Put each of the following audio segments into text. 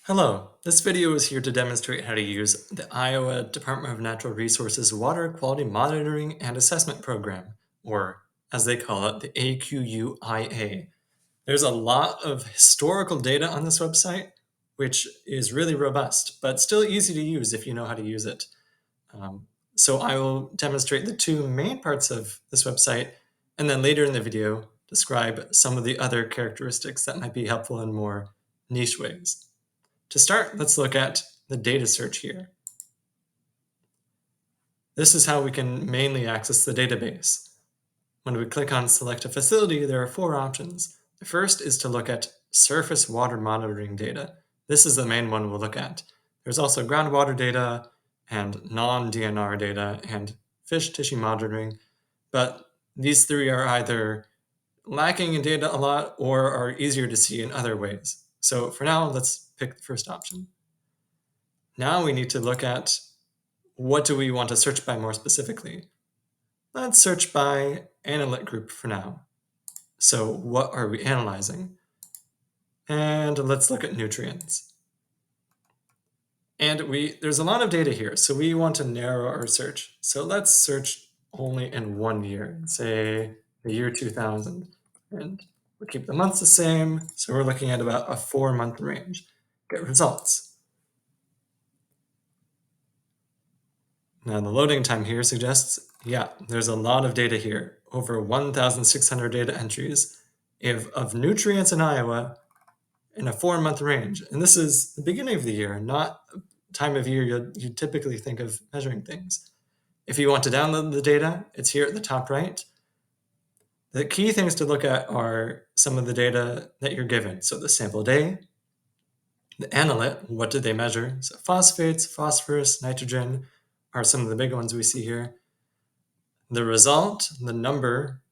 Hello, this video is here to demonstrate how to use the Iowa Department of Natural Resources Water Quality Monitoring and Assessment Program, or as they call it, the AQuIA. There's a lot of historical data on this website, which is really robust, but still easy to use if you know how to use it. So I will demonstrate the two main parts of this website, and then later in the video, describe some of the other characteristics that might be helpful in more niche ways. To start, let's look at the data search here. This is how we can mainly access the database. When we click on Select a Facility, there are four options. The first is to look at surface water monitoring data. This is the main one we'll look at. There's also groundwater data and non-DNR data and fish tissue monitoring, but these three are either lacking in data a lot or are easier to see in other ways. So for now, let's pick the first option. Now we need to look at what do we want to search by more specifically. Let's search by analyte group for now. So what are we analyzing? And let's look at nutrients. And there's a lot of data here, so we want to narrow our search. So let's search only in 1 year, say the year 2000. And we'll keep the months the same, so we're looking at about a 4-month range. Get results. Now the loading time here suggests, yeah, there's a lot of data here, over 1,600 data entries of nutrients in Iowa in a 4-month range. And this is the beginning of the year, not time of year you typically think of measuring things. If you want to download the data, it's here at the top right. The key things to look at are some of the data that you're given. So the sample day, the analyte, what did they measure? So phosphates, phosphorus, nitrogen are some of the big ones we see here. The result, the number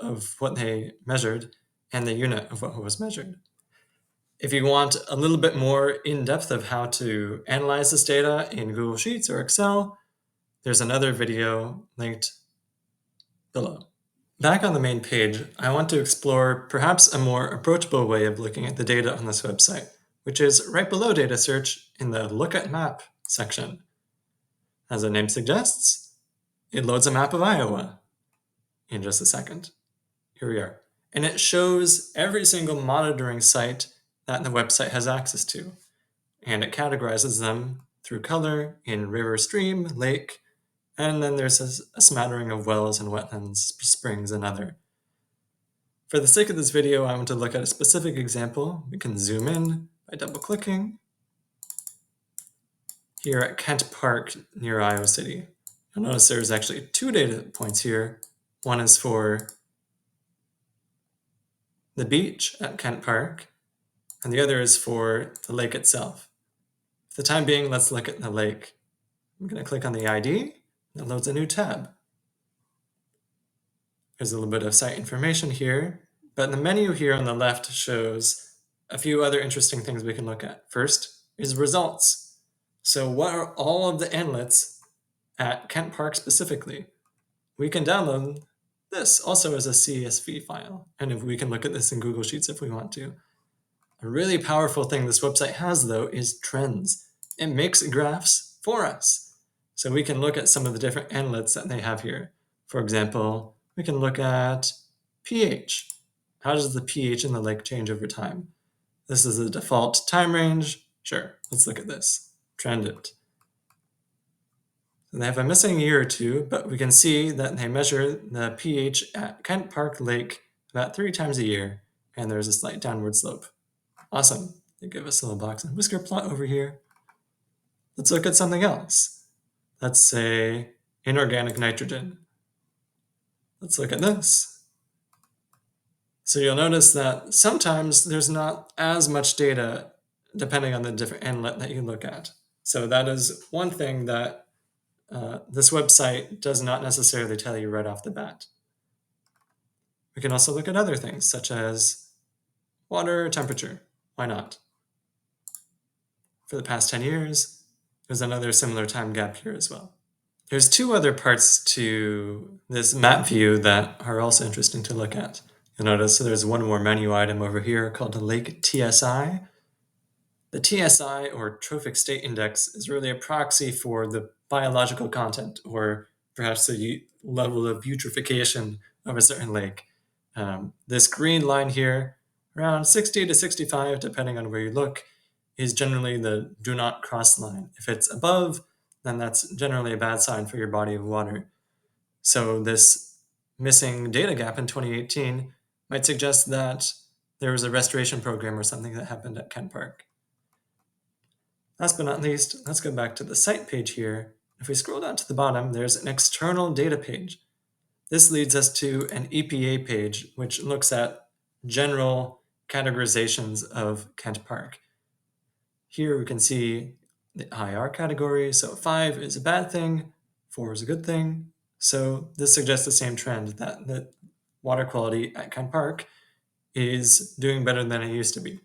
of what they measured, and the unit of what was measured. If you want a little bit more in-depth of how to analyze this data in Google Sheets or Excel, there's another video linked below. Back on the main page, I want to explore perhaps a more approachable way of looking at the data on this website, which is right below data search in the Look at Map section. As the name suggests, it loads a map of Iowa in just a second. Here we are. And it shows every single monitoring site that the website has access to. And it categorizes them through color in river, stream, lake, and then there's a smattering of wells and wetlands, springs, and other. For the sake of this video, I want to look at a specific example. We can zoom in by double-clicking here at Kent Park near Iowa City. You'll notice there's actually two data points here. One is for the beach at Kent Park, and the other is for the lake itself. For the time being, let's look at the lake. I'm going to click on the ID, and it loads a new tab. There's a little bit of site information here, but the menu here on the left shows a few other interesting things we can look at. First is results. So what are all of the analytes at Kent Park specifically? We can download this also as a CSV file, and if we can look at this in Google Sheets if we want to. A really powerful thing this website has, though, is trends. It makes graphs for us. So we can look at some of the different analytes that they have here. For example, we can look at pH. How does the pH in the lake change over time? This is the default time range. Sure, let's look at this. Trend it. So they have a missing year or two, but we can see that they measure the pH at Kent Park Lake about 3 times a year, and there's a slight downward slope. Awesome. They give us a little box and whisker plot over here. Let's look at something else. Let's say inorganic nitrogen. Let's look at this. So you'll notice that sometimes there's not as much data depending on the different analyte that you look at. So that is one thing that this website does not necessarily tell you right off the bat. We can also look at other things such as water temperature. Why not? For the past 10 years, there's another similar time gap here as well. There's two other parts to this map view that are also interesting to look at. You'll notice there's one more menu item over here called the Lake TSI. The TSI, or Trophic State Index, is really a proxy for the biological content, or perhaps the level of eutrophication of a certain lake. This green line here, around 60 to 65, depending on where you look, is generally the do not cross line. If it's above, then that's generally a bad sign for your body of water. So this missing data gap in 2018 might suggest that there was a restoration program or something that happened at Kent Park. Last but not least, let's go back to the site page here. If we scroll down to the bottom, there's an external data page. This leads us to an EPA page, which looks at general categorizations of Kent Park. Here we can see the IR category. So 5 is a bad thing, 4 is a good thing. So this suggests the same trend, that the water quality at Kent Park is doing better than it used to be.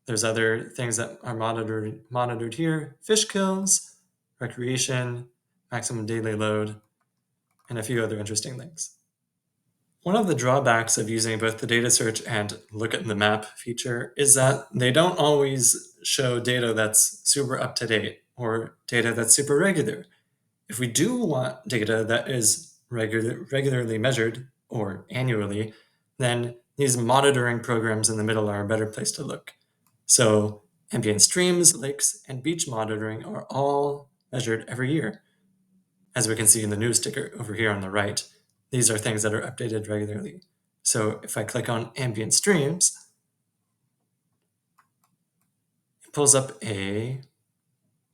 There's other things that are monitored here: fish kills, recreation, maximum daily load, and a few other interesting things. One of the drawbacks of using both the data search and look at the map feature is that they don't always show data that's super up to date or data that's super regular. If we do want data that is regularly measured or annually, then these monitoring programs in the middle are a better place to look. So ambient streams, lakes, and beach monitoring are all measured every year. As we can see in the news ticker over here on the right, these are things that are updated regularly. So if I click on ambient streams, it pulls up a,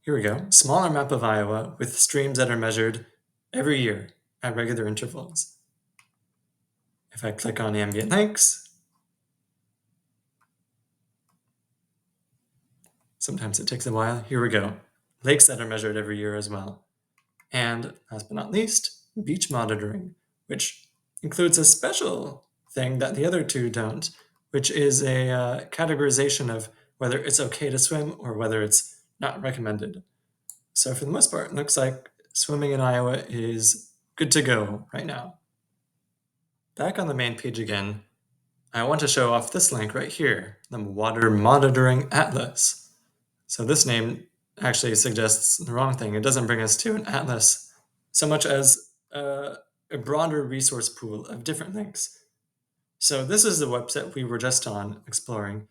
here we go, smaller map of Iowa with streams that are measured every year at regular intervals. If I click on ambient lakes, sometimes it takes a while. Here we go. Lakes that are measured every year as well. And last but not least, beach monitoring, which includes a special thing that the other two don't, which is a categorization of whether it's okay to swim or whether it's not recommended. So for the most part, it looks like swimming in Iowa is good to go right now. Back on the main page again, I want to show off this link right here, the Water Monitoring Atlas. So this name actually suggests the wrong thing. It doesn't bring us to an atlas so much as a broader resource pool of different links. So this is the website we were just on exploring,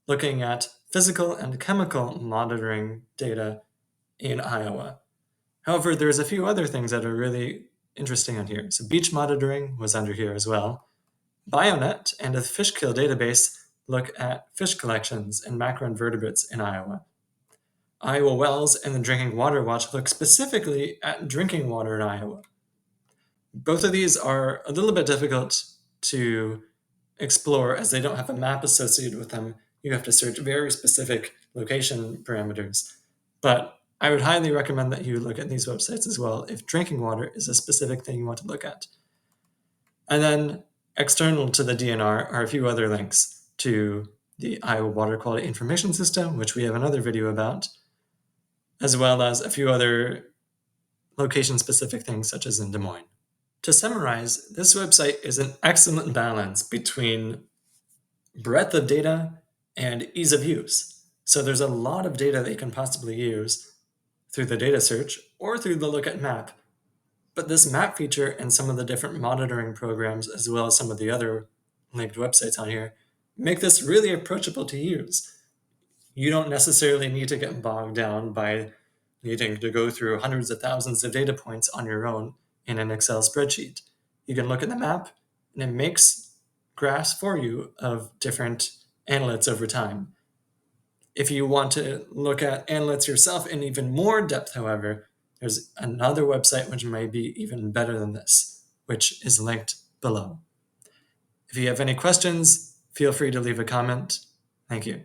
looking at physical and chemical monitoring data in Iowa. However, there's a few other things that are really interesting on here. So beach monitoring was under here as well. Bionet and a fish kill database look at fish collections and macroinvertebrates in Iowa. Iowa Wells and the Drinking Water Watch look specifically at drinking water in Iowa. Both of these are a little bit difficult to explore as they don't have a map associated with them. You have to search very specific location parameters. But I would highly recommend that you look at these websites as well if drinking water is a specific thing you want to look at. And then external to the DNR are a few other links to the Iowa Water Quality Information System, which we have another video about, as well as a few other location-specific things such as in Des Moines. To summarize, this website is an excellent balance between breadth of data and ease of use. So there's a lot of data that you can possibly use through the data search or through the look at map. But this map feature and some of the different monitoring programs, as well as some of the other linked websites on here, make this really approachable to use. You don't necessarily need to get bogged down by needing to go through hundreds of thousands of data points on your own in an Excel spreadsheet. You can look at the map and it makes graphs for you of different analytes over time. If you want to look at analytes yourself in even more depth, however, there's another website which may be even better than this, which is linked below. If you have any questions, feel free to leave a comment. Thank you.